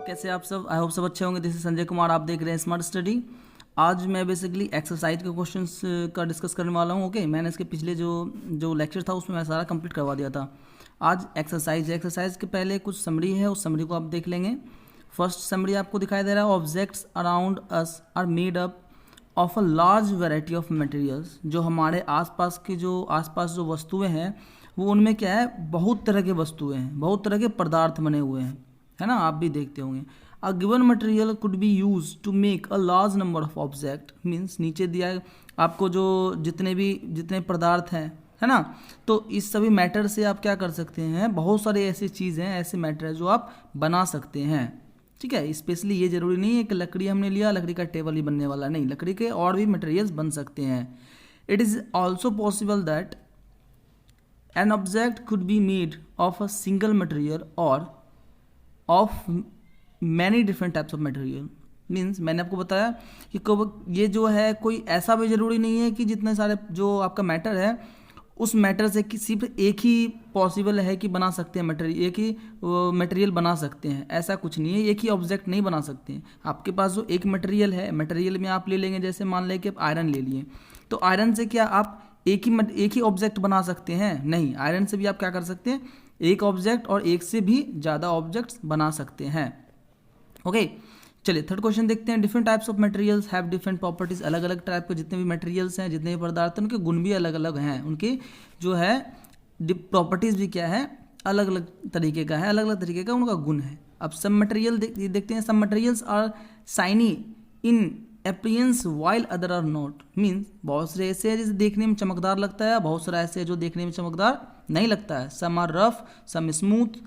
कैसे आप सब, आई होप सब अच्छे होंगे। दिस इज संजय कुमार, आप देख रहे हैं स्मार्ट स्टडी। आज मैं बेसिकली एक्सरसाइज के क्वेश्चंस का डिस्कस करने वाला हूँ। ओके, मैंने इसके पिछले जो लेक्चर था उसमें मैं सारा कंप्लीट करवा दिया था। आज एक्सरसाइज है। एक्सरसाइज के पहले कुछ समरी है, उस समरी को आप देख लेंगे। फर्स्ट समरी आपको दिखाई दे रहा है, objects around us are made up of a large variety of materials. जो हमारे आसपास जो वस्तुएं हैं वो उनमें क्या है, बहुत तरह के वस्तुएं हैं, बहुत तरह के पदार्थ बने हुए हैं, है ना। आप भी देखते होंगे। A given material could be use to make a large number of object. Means नीचे दिया है आपको जो जितने पदार्थ हैं, है ना। तो इस सभी मैटर से आप क्या कर सकते हैं, बहुत सारे ऐसी चीज़ हैं, ऐसे मैटर है जो आप बना सकते हैं। ठीक है, स्पेशली ये जरूरी नहीं है कि लकड़ी हमने लिया, लकड़ी का टेबल ही बनने वाला नहीं, लकड़ी के और भी मटेरियल्स बन सकते हैं। It is also possible that an object could be made of a single material और of many different types of material. Means मैंने आपको बताया कि ये जो है कोई ऐसा भी ज़रूरी नहीं है कि जितने सारे जो आपका मैटर है उस मैटर से सिर्फ एक ही पॉसिबल है कि बना सकते हैं मटेरियल, एक ही मटेरियल बना सकते हैं, ऐसा कुछ नहीं है। एक ही ऑब्जेक्ट नहीं बना सकते हैं। आपके पास जो एक मटेरियल है, मटेरियल में आप ले लेंगे, जैसे मान लें कि आप आयरन ले लिए, तो आयरन से क्या आप एक ही ऑब्जेक्ट बना सकते हैं? नहीं, आयरन से भी आप क्या कर सकते हैं, एक ऑब्जेक्ट और एक से भी ज़्यादा ऑब्जेक्ट्स बना सकते हैं। ओके, चलिए थर्ड क्वेश्चन देखते हैं। Different types of materials have different properties. अलग अलग टाइप के जितने भी मटेरियल्स हैं, जितने भी पदार्थ हैं, उनके गुण भी अलग अलग हैं। उनके जो है प्रॉपर्टीज भी क्या है, अलग अलग तरीके का है, अलग अलग तरीके का उनका गुण है। अब सब मटेरियल देखते हैं। सब materials are shiny in appearance while other are not. Means बहुत से ऐसे हैं जिसे देखने में चमकदार लगता है, बहुत सारा ऐसे है जो देखने में चमकदार नहीं लगता है। Some are rough, some smooth,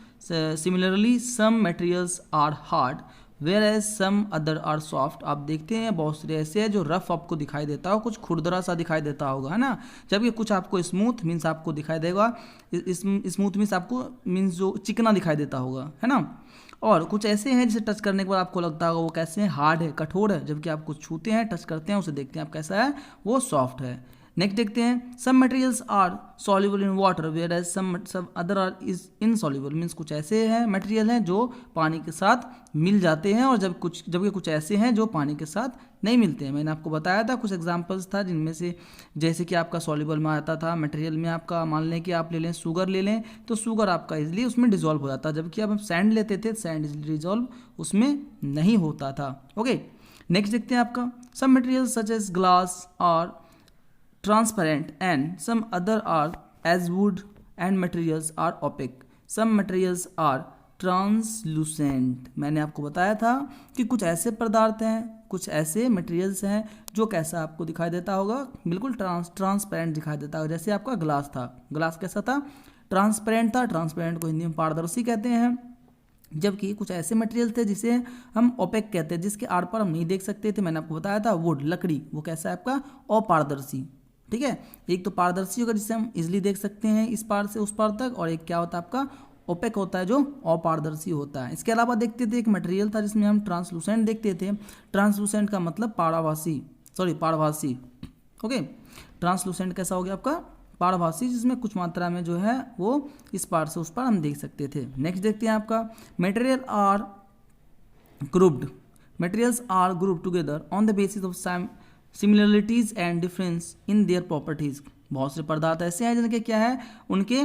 similarly some materials are hard whereas some other are soft. आप देखते हैं बहुत सारे ऐसे हैं जो रफ आपको दिखाई देता हो, कुछ खुरदरा सा दिखाई देता होगा, है ना। जबकि कुछ आपको स्मूथ मीन्स आपको दिखाई देगा, स्मूथ मीन्स आपको मीन्स जो चिकना दिखाई देता होगा, है ना। और कुछ ऐसे हैं जिसे टच करने के बाद आपको लगता होगा वो कैसे हैं, हार्ड है, कठोर है। जबकि आप कुछ छूते हैं, टच करते हैं, उसे देखते हैं आप कैसा है, वो सॉफ्ट है। नेक्स्ट देखते हैं, some materials are soluble in water whereas some other are is insoluble. Means कुछ ऐसे हैं मटेरियल हैं जो पानी के साथ मिल जाते हैं, और जबकि कुछ ऐसे हैं जो पानी के साथ नहीं मिलते हैं। मैंने आपको बताया था, कुछ एग्जांपल्स था जिनमें से जैसे कि आपका सॉल्युबल में आता था मटेरियल में, आपका मान लें कि आप ले लें शुगर ले लें, तो शुगर आपका इजिली उसमें डिजोल्व हो जाता, जबकि अब हम सैंड लेते थे, सैंड इजिली डिजोल्व उसमें नहीं होता था। ओके, नेक्स्ट देखते हैं आपका, some materials such as glass और transparent and some other are as wood and materials are opaque. Some materials are translucent. मैंने आपको बताया था कि कुछ ऐसे पदार्थ हैं, कुछ ऐसे मटेरियल्स हैं जो कैसा आपको दिखाई देता होगा, बिल्कुल ट्रांसपेरेंट दिखाई देता होगा। जैसे आपका ग्लास था, ग्लास कैसा था, ट्रांसपेरेंट था। ट्रांसपेरेंट को हिंदी में पारदर्शी कहते हैं। जबकि कुछ ऐसे मटेरियल थे जिसे हम ओपेक कहते हैं, जिसके आर पार हम नहीं देख सकते थे। मैंने आपको बताया था वुड, लकड़ी, वो कैसा है आपका, अपारदर्शी। ठीक है, एक तो पारदर्शी होगा जिसे हम इजिली देख सकते हैं इस पार से उस पार तक, और एक क्या होता है आपका, ओपेक होता है जो अपारदर्शी होता है। इसके अलावा देखते थे एक मटेरियल था जिसमें हम ट्रांसलूसेंट देखते थे। ट्रांसलूसेंट का मतलब पारभासी। ओके, ट्रांसलूसेंट कैसा हो गया आपका, पारभासी, जिसमें कुछ मात्रा में जो है वो इस पार से उस पार हम देख सकते थे। नेक्स्ट देखते हैं आपका, materials are grouped together on the basis of similarities and difference in their properties. बहुत से पदार्थ ऐसे हैं जिनके क्या है, उनके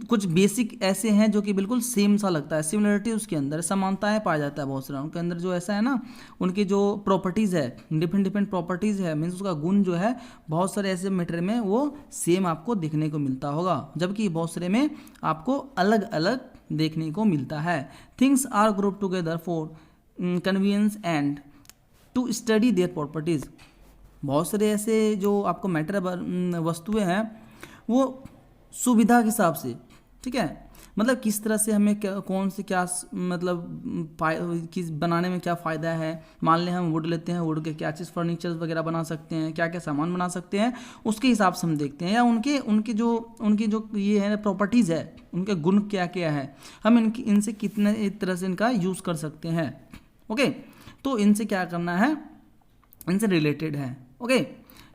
कुछ बेसिक ऐसे हैं जो कि बिल्कुल सेम सा लगता है, सिमिलरिटी उसके अंदर, समानताएं पाया जाता है बहुत सारा उनके अंदर। जो ऐसा है ना, उनकी जो प्रॉपर्टीज़ है, डिफरेंट प्रॉपर्टीज़ है, मीन्स उसका गुण जो है, बहुत सारे ऐसे मटेरियल में वो सेम आपको देखने को मिलता होगा, जबकि बहुत सारे में आपको अलग अलग देखने को मिलता है। Things are group together for convenience and to study their properties. बहुत सारे ऐसे जो आपको मैटर वस्तुएं हैं वो सुविधा के हिसाब से, ठीक है, मतलब किस तरह से हमें कौन से क्या मतलब किस बनाने में क्या फ़ायदा है। मान लें हम वुड लेते हैं, वुड के क्या चीज़ फर्नीचर वगैरह बना सकते हैं, क्या क्या सामान बना सकते हैं, उसके हिसाब से हम देखते हैं। या उनकी जो ये है प्रॉपर्टीज़ है, उनके गुण क्या क्या है, हम इनसे कितने तरह से इनका यूज़ कर सकते हैं। ओके, तो इनसे क्या करना है, इनसे रिलेटेड है। ओके,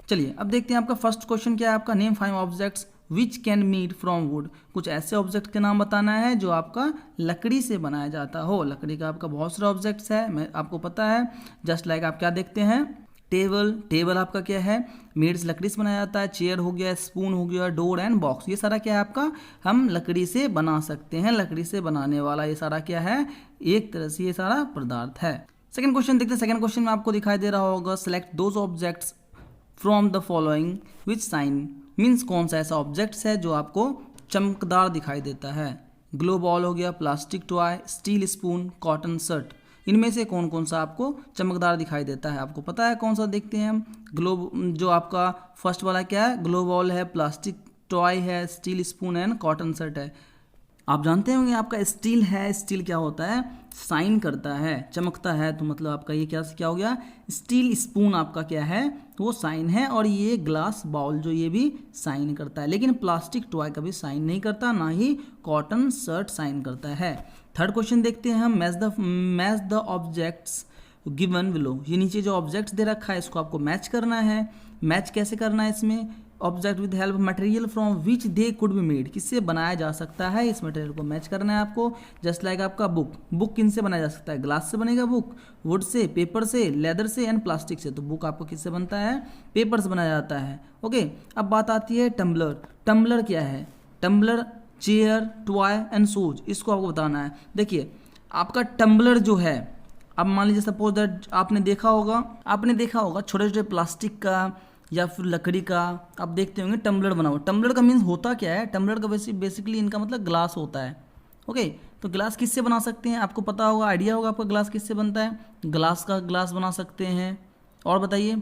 चलिए अब देखते हैं आपका फर्स्ट क्वेश्चन क्या है आपका, name 5 objects which can made from would, कुछ ऐसे ऑब्जेक्ट के नाम बताना है जो आपका लकड़ी से बनाया जाता हो। लकड़ी का आपका बहुत सारे ऑब्जेक्ट्स है, मैं आपको पता है। जस्ट लाइक आप क्या देखते हैं, टेबल, टेबल आपका क्या है, मेड से लकड़ी से बनाया जाता है। चेयर हो गया, स्पून हो गया, डोर एंड बॉक्स, ये सारा क्या है आपका, हम लकड़ी से बना सकते हैं। लकड़ी से बनाने वाला ये सारा क्या है, एक तरह से ये सारा पदार्थ है। सेकंड क्वेश्चन देखते हैं। सेकंड क्वेश्चन में आपको दिखाई दे रहा होगा, select those objects from the following which sign, means कौन सा ऐसा ऑब्जेक्ट्स है जो आपको चमकदार दिखाई देता है। ग्लो बॉल हो गया, plastic toy, steel spoon, cotton shirt, इनमें से कौन कौन सा आपको चमकदार दिखाई देता है, आपको पता है कौन सा। देखते हैं हम, ग्लो, जो आपका फर्स्ट वाला क्या है, ग्लो बॉल है, प्लास्टिक टॉय है, स्टील स्पून है, कॉटन शर्ट है। आप जानते होंगे आपका स्टील है, स्टील क्या होता है, शाइन करता है, चमकता है, तो मतलब आपका ये क्या हो गया, स्टील स्पून आपका क्या है, वो शाइन है। और ये ग्लास बाउल जो ये भी शाइन करता है, लेकिन प्लास्टिक टॉय कभी शाइन नहीं करता, ना ही कॉटन शर्ट शाइन करता है। थर्ड क्वेश्चन देखते हैं हम, match the objects given below, ये नीचे जो ऑब्जेक्ट्स दे रखा है इसको आपको मैच करना है। मैच कैसे करना है इसमें, object with help material from which they could be made, किससे बनाया जा सकता है, इस मटेरियल को मैच करना है आपको। जस्ट लाइक आपका बुक, बुक किन से बनाया जा सकता है, ग्लास से बनेगा बुक, वुड से, पेपर से, लेदर से एंड प्लास्टिक से। तो बुक आपको किससे बनता है, पेपर से बनाया जाता है। ओके, अब बात आती है टम्बलर। टम्बलर क्या है, tumbler, chair, toy and shoes, इसको आपको बताना है। देखिए आपका टम्बलर जो है, अब मान लीजिए सपोज दैट आपने देखा होगा छोटे छोटे प्लास्टिक का या फिर लकड़ी का, आप देखते होंगे टम्बलर बना हुआ। टम्बलर का मीन्स होता क्या है, टम्बलर का बेसिकली इनका मतलब ग्लास होता है। ओके, तो ग्लास किससे बना सकते हैं, आपको पता होगा, आइडिया होगा आपका ग्लास किससे बनता है। ग्लास का ग्लास बना सकते हैं, और बताइए,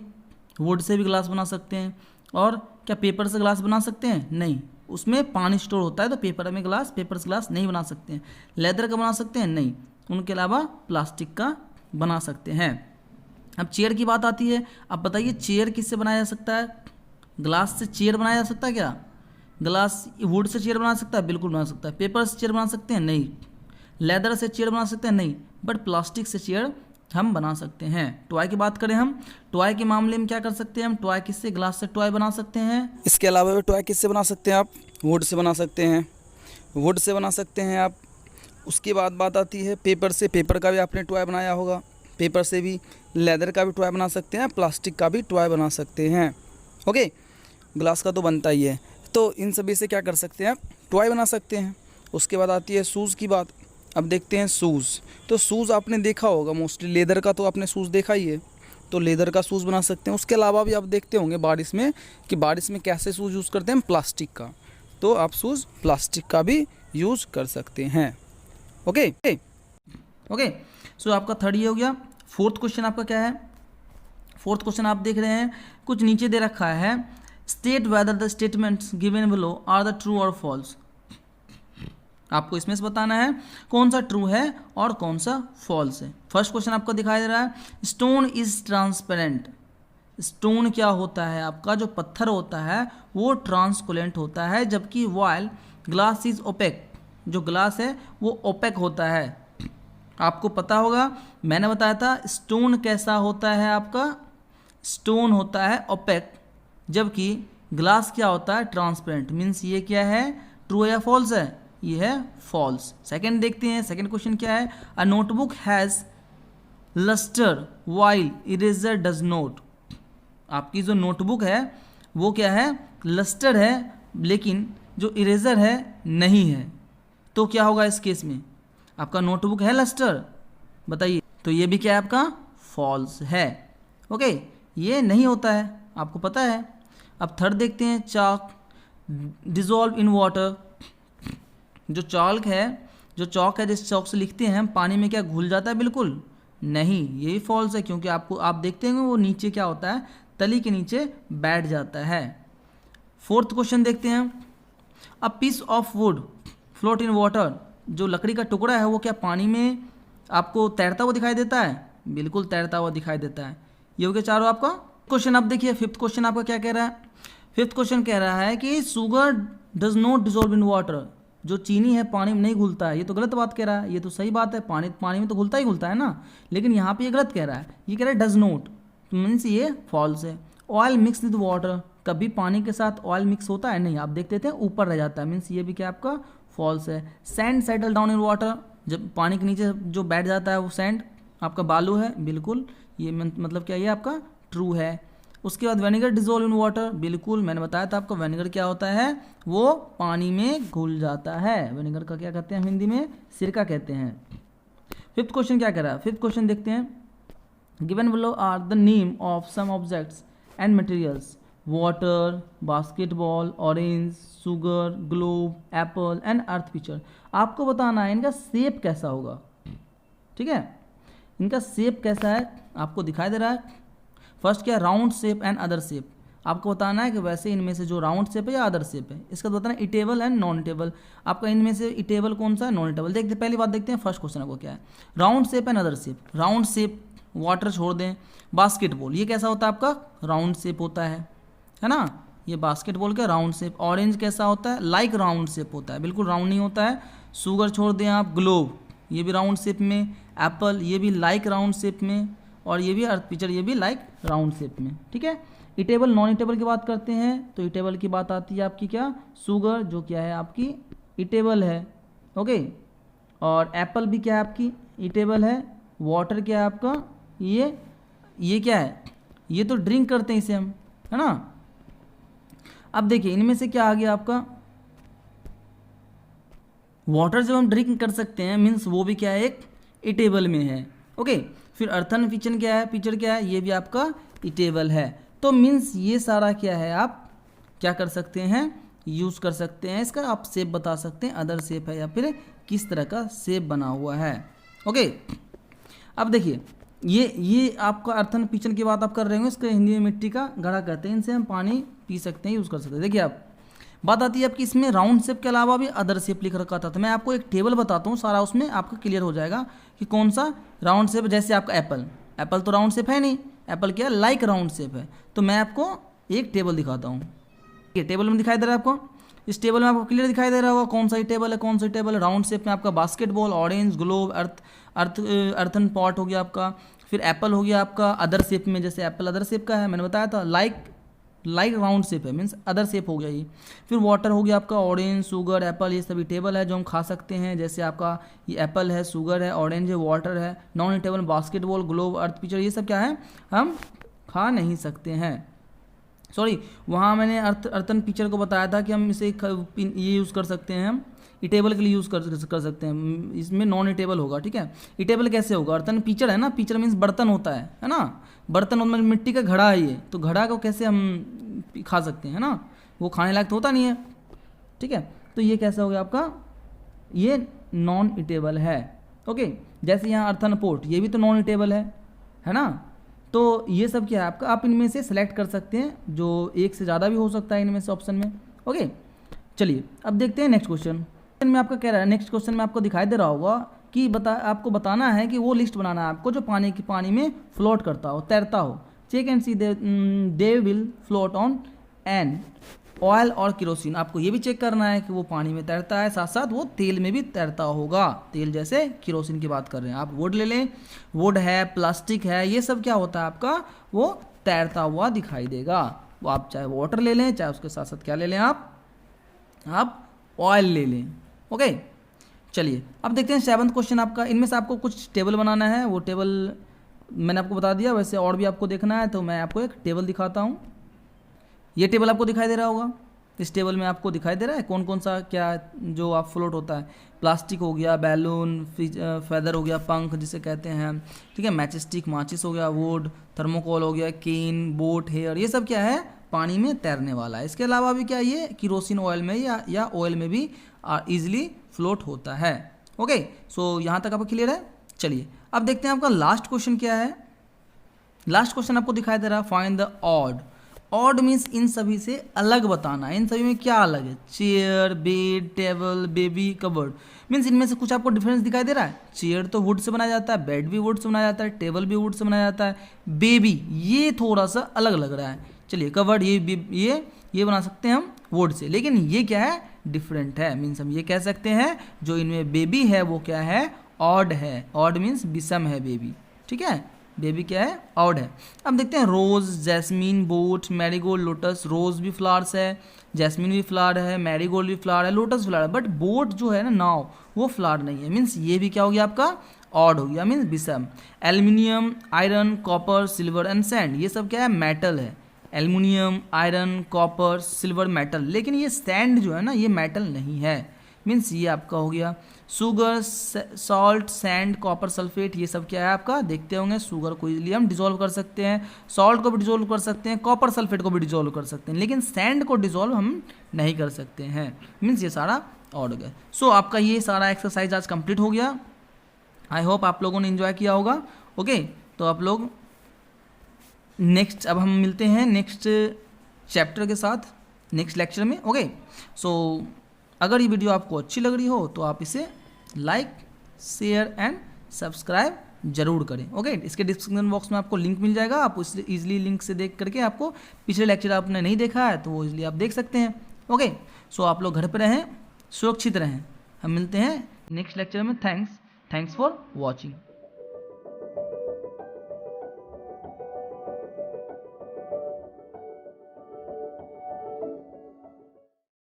वुड से भी ग्लास बना सकते हैं, और क्या पेपर से ग्लास बना सकते हैं, नहीं, उसमें पानी स्टोर होता है, तो पेपर से ग्लास नहीं बना सकते हैं। लेदर का बना सकते हैं, नहीं, उनके अलावा प्लास्टिक का बना सकते हैं। अब चेयर की बात आती है, अब बताइए चेयर किससे बनाया जा सकता है, ग्लास से चेयर बनाया जा सकता है क्या, ग्लास वुड से चेयर बना सकता है, बिल्कुल बना सकता है। पेपर से चेयर बना सकते हैं, नहीं। लेदर से चेयर बना सकते हैं, नहीं, बट प्लास्टिक से चेयर हम बना सकते हैं। टॉय की बात करें हम, टॉय के मामले में क्या कर सकते हैं हम, टॉय किससे, ग्लास से टॉय बना सकते हैं। इसके अलावा भी टॉय किससे बना सकते हैं आप, वुड से बना सकते हैं, वुड से बना सकते हैं आप। उसके बाद बात आती है पेपर से, पेपर का भी आपने टॉय बनाया होगा, पेपर से भी। लेदर का भी टॉय बना सकते हैं, प्लास्टिक का भी टॉय बना सकते हैं। ओके, ग्लास का तो बनता ही है, तो इन सभी से क्या कर सकते हैं आप, टॉय बना सकते हैं। उसके बाद आती है शूज़ की बात। अब देखते हैं शूज़, तो शूज़ आपने देखा होगा मोस्टली, लेदर का तो आपने शूज़ देखा ही है, तो लेदर का शूज़ बना सकते हैं। उसके अलावा भी आप देखते होंगे बारिश में कि बारिश में कैसे शूज़ यूज़ करते हैं, प्लास्टिक का, तो आप शूज़ प्लास्टिक का भी यूज़ कर सकते हैं। ओके ओके, सो आपका थर्ड ये हो गया। फोर्थ क्वेश्चन आपका क्या है, फोर्थ क्वेश्चन आप देख रहे हैं, कुछ नीचे दे रखा है, state whether the statements given below are the true और फॉल्स। आपको इसमें से बताना है कौन सा ट्रू है और कौन सा फॉल्स है। फर्स्ट क्वेश्चन आपको दिखाई दे रहा है, स्टोन इज ट्रांसपेरेंट। स्टोन क्या होता है, आपका जो पत्थर होता है वो ट्रांसपेरेंट होता है, जबकि वाइल ग्लास इज ओपेक, जो ग्लास है वो ओपेक होता है। आपको पता होगा, मैंने बताया था स्टोन कैसा होता है, आपका स्टोन होता है ओपेक, जबकि ग्लास क्या होता है, ट्रांसपेरेंट। मीन्स ये क्या है, ट्रू या फॉल्स है, ये है फॉल्स। सेकंड देखते हैं, सेकंड क्वेश्चन क्या है, a notebook has lustre while eraser does not. आपकी जो नोटबुक है वो क्या है, लस्टर है, लेकिन जो इरेजर है नहीं है, तो क्या होगा इस केस में, आपका नोटबुक है लस्टर, बताइए, तो ये भी क्या है आपका फॉल्स है। ओके, ये नहीं होता है, आपको पता है। अब थर्ड देखते हैं, चाक डिजोल्व इन वाटर। जो चॉक है जिस चॉक से लिखते हैं हम, पानी में क्या घुल जाता है, बिल्कुल नहीं, ये भी फॉल्स है, क्योंकि आप देखते हैं वो नीचे क्या होता है, तली के नीचे बैठ जाता है। फोर्थ क्वेश्चन देखते हैं, a piece of wood float in water. जो लकड़ी का टुकड़ा है वो क्या पानी में आपको तैरता हुआ दिखाई देता है, बिल्कुल तैरता हुआ दिखाई देता है। ये हो गया चारों आपका क्वेश्चन। अब देखिए फिफ्थ क्वेश्चन आपका क्या कह रहा है, फिफ्थ क्वेश्चन कह रहा है कि sugar does not dissolve in water. जो चीनी है पानी में नहीं घुलता है, ये तो गलत बात कह रहा है, ये तो सही बात है, पानी में तो घुलता है ना, लेकिन यहाँ पे ये गलत कह रहा है, ये कह रहा है डज नॉट, मीन्स ये फॉल्स है। ऑयल मिक्स विद वाटर, कभी पानी के साथ ऑयल मिक्स होता है नहीं, आप देखते थे ऊपर रह जाता है, मीन्स ये भी क्या आपका फॉल्स है। Sand settle down in water, जब पानी के नीचे जो बैठ जाता है वो सैंड आपका बालू है, बिल्कुल ये मतलब क्या ये आपका ट्रू है। उसके बाद वेनेगर डिजोल्व इन वाटर, बिल्कुल मैंने बताया था आपको वेनेगर क्या होता है, वो पानी में घुल जाता है। वेनेगर का क्या कहते हैं हिंदी में, सिरका कहते हैं। फिफ्थ क्वेश्चन क्या कह रहा है, फिफ्थ क्वेश्चन देखते हैं। Given below are the name of some objects and materials, water, basketball, orange, sugar, globe, apple and earth picture. आपको बताना है इनका शेप कैसा होगा, ठीक है, इनका शेप कैसा है आपको दिखाई दे रहा है। फर्स्ट क्या, round shape and other shape, आपको बताना है कि वैसे इनमें से जो राउंड शेप है या अदर शेप है। इसका बताना है इटेबल एंड नॉन इटेबल, आपका इनमें से इटेबल कौन सा है, नॉन इटेबल। देखते पहली बात देखते हैं फर्स्ट क्वेश्चन आपको क्या है, round shape and other shape. Round shape water छोड़ दें, बास्केटबॉल ये कैसा होता है आपका, राउंड शेप होता है ना, ये बास्केटबॉल का राउंड शेप। ऑरेंज कैसा होता है, लाइक राउंड शेप होता है, बिल्कुल राउंड नहीं होता है। सुगर छोड़ दें आप, ग्लोब ये भी राउंड शेप में, एप्पल ये भी लाइक राउंड शेप में, और ये भी अर्थ पिक्चर ये भी लाइक राउंड शेप में, ठीक है। इटेबल नॉन इटेबल की बात करते हैं तो इटेबल की बात आती है आपकी क्या, सुगर जो क्या है आपकी इटेबल है, ओके। और एप्पल भी क्या है आपकी इटेबल है। वाटर क्या है आपका, ये क्या है, ये तो ड्रिंक करते हैं इसे हम, है ना। अब देखिए इनमें से क्या आ गया आपका, वाटर जब हम ड्रिंक कर सकते हैं मीन्स वो भी क्या है एक इटेबल में है, ओके। फिर अर्थन पिक्चर क्या है, पिक्चर क्या है, ये भी आपका इटेबल है। तो मीन्स ये सारा क्या है आप क्या कर सकते हैं, यूज़ कर सकते हैं, इसका आप शेप बता सकते हैं अदर शेप है या फिर किस तरह का शेप बना हुआ है, ओके। अब देखिए ये आपका अर्थन पिक्चर की बात आप कर रहे होंगे, इसका हिंदी में मिट्टी का घड़ा कहते हैं, इनसे हम पानी पी सकते हैं, यूज़ कर सकते हैं। देखिए आप बात आती है आपकी इसमें राउंड शेप के अलावा भी अदर शेप लिख रखा था, तो मैं आपको एक टेबल बताता हूँ, सारा उसमें आपका क्लियर हो जाएगा कि कौन सा राउंड शेप। जैसे आपका एप्पल तो राउंड शेप है नहीं, एप्पल क्या लाइक राउंड शेप है। तो मैं आपको एक टेबल दिखाता हूँ, ये टेबल में दिखाई दे रहा है आपको, इस टेबल में आपको क्लियर दिखाई दे रहा होगा कौन सा टेबल है, कौन सा टेबल है। राउंड शेप में आपका basketball, orange, globe, earthen pot हो गया आपका। फिर एप्पल हो गया आपका अदर शेप में, जैसे एप्पल अदर शेप का है, मैंने बताया था लाइक राउंड शेप है, मीन्स अदर शेप हो गया ये। फिर वाटर हो गया आपका, ऑरेंज, शुगर, एप्पल, ये सभी टेबल है जो हम खा सकते हैं, जैसे आपका ये एप्पल है, शुगर है, ऑरेंज है, वाटर है। नॉन ईटेबल बास्केटबॉल, ग्लोब, अर्थ पिक्चर ये सब क्या है हम खा नहीं सकते हैं। सॉरी, वहाँ मैंने अर्थन पिक्चर को बताया था कि हम इसे ये यूज़ कर सकते हैं, हम इटेबल के लिए यूज़ कर सकते हैं, इसमें नॉन इटेबल होगा, ठीक है। इटेबल कैसे होगा, अर्थन पिक्चर है ना, पिक्चर मीन्स बर्तन होता है ना, बर्तन मतलब मिट्टी का घड़ा है ये, तो घड़ा को कैसे हम खा सकते हैं ना, वो खाने लायक तो होता नहीं है, ठीक है। तो ये कैसा हो गया आपका, ये नॉन इटेबल है, ओके। जैसे यहाँ अर्थन पोर्ट ये भी तो नॉन इटेबल है ना। तो ये सब क्या है आपका, आप इनमें से सेलेक्ट कर सकते हैं, जो एक से ज़्यादा भी हो सकता है इनमें से ऑप्शन में, ओके। चलिए अब देखते हैं नेक्स्ट क्वेश्चन में आपका कह रहा है, नेक्स्ट क्वेश्चन में आपको दिखाई दे रहा होगा कि आपको बताना है कि वो लिस्ट बनाना है आपको जो पानी में फ्लोट करता हो, तैरता हो। Check and see they will float on an oil और केरोसिन। आपको ये भी चेक करना है कि वो पानी में तैरता है, साथ साथ वो तेल में भी तैरता होगा, तेल जैसे केरोसिन की बात कर रहे हैं आप। वुड ले लें, वुड है, प्लास्टिक है, ये सब क्या होता है आपका, वो तैरता हुआ दिखाई देगा। वो आप चाहे वाटर ले लें, चाहे उसके साथ साथ क्या ले लें आप ऑयल ले लें, ओके। चलिए अब देखते हैं 7वां क्वेश्चन आपका। इनमें से आपको कुछ टेबल बनाना है, वो टेबल मैंने आपको बता दिया, वैसे और भी आपको देखना है तो मैं आपको एक टेबल दिखाता हूँ। ये टेबल आपको दिखाई दे रहा होगा, इस टेबल में आपको दिखाई दे रहा है कौन कौन सा क्या जो आप फ्लोट होता है। प्लास्टिक हो गया, बैलून, फेदर हो गया, पंख जिसे कहते हैं, ठीक है, मैचस्टिक माचिस हो गया, वुड, थर्मोकोल हो गया, केन, बोट, हेयर, ये सब क्या है पानी में तैरने वाला है। इसके अलावा भी क्या ये किरोसिन ऑयल में या ऑयल में भी ईजिली फ्लोट होता है, ओके। सो यहाँ तक आपको क्लियर है। चलिए अब देखते हैं आपका लास्ट क्वेश्चन क्या है। लास्ट क्वेश्चन आपको दिखाई दे रहा है, find the odd. Odd means in सभी से अलग बताना, इन सभी में क्या अलग है, chair, bed, table, baby, cupboard. Means इनमें से कुछ आपको डिफरेंस दिखाई दे रहा है। चेयर तो वुड से बनाया जाता है, बेड भी वुड से बनाया जाता है, टेबल भी वुड से बनाया जाता है, बेबी ये थोड़ा सा अलग लग रहा है। चलिए कबर्ड ये बना सकते हैं हम वुड से, लेकिन ये क्या है डिफरेंट है। मीन्स हम ये कह सकते हैं जो इनमें बेबी है वो क्या है ऑड है। ऑड मीन्स विषम है बेबी, ठीक है, बेबी क्या है, ऑड है। अब देखते हैं रोज, जैस्मीन, बोट, मैरीगोल्ड, लोटस। रोज भी फ्लावर्स है, जैस्मीन भी फ्लावर है, मैरीगोल्ड भी फ्लावर है, लोटस फ्लावर है, बट बोट जो है ना नाव, वो फ्लावर नहीं है। मीन्स ये भी क्या हो गया आपका, ऑड हो गया, मीन्स विषम। Aluminium, iron, copper, silver and sand, ये सब क्या है, मेटल है। Aluminium, iron, copper, silver metal, लेकिन ये सैंड जो है ना ये मेटल नहीं है। मीन्स ये आपका हो गया। Sugar, salt, sand, copper sulphate, ये सब क्या है आपका, देखते होंगे। शुगर को इजीली हम डिजोल्व कर सकते हैं, सॉल्ट को भी डिजोल्व कर सकते हैं, कॉपर सल्फेट को भी डिजोल्व कर सकते हैं, लेकिन सैंड को डिजोल्व हम नहीं कर सकते हैं। मीन्स ये सारा ऑड हो गया। सो आपका ये सारा एक्सरसाइज आज कंप्लीट हो गया। आई होप आप लोगों ने एंजॉय किया होगा। ओके, तो आप लोग नेक्स्ट, अब हम मिलते हैं नेक्स्ट चैप्टर के साथ नेक्स्ट लेक्चर में। ओके, सो अगर ये वीडियो आपको अच्छी लग रही हो तो आप इसे लाइक, शेयर एंड सब्सक्राइब जरूर करें। ओके, इसके डिस्क्रिप्शन बॉक्स में आपको लिंक मिल जाएगा, आप उस इजीली लिंक से देख करके आपको पिछले लेक्चर आपने नहीं देखा है तो वो इजीली आप देख सकते हैं। ओके, सो आप लोग घर पर रहें, सुरक्षित रहें। हम मिलते हैं नेक्स्ट लेक्चर में। Thanks for watching.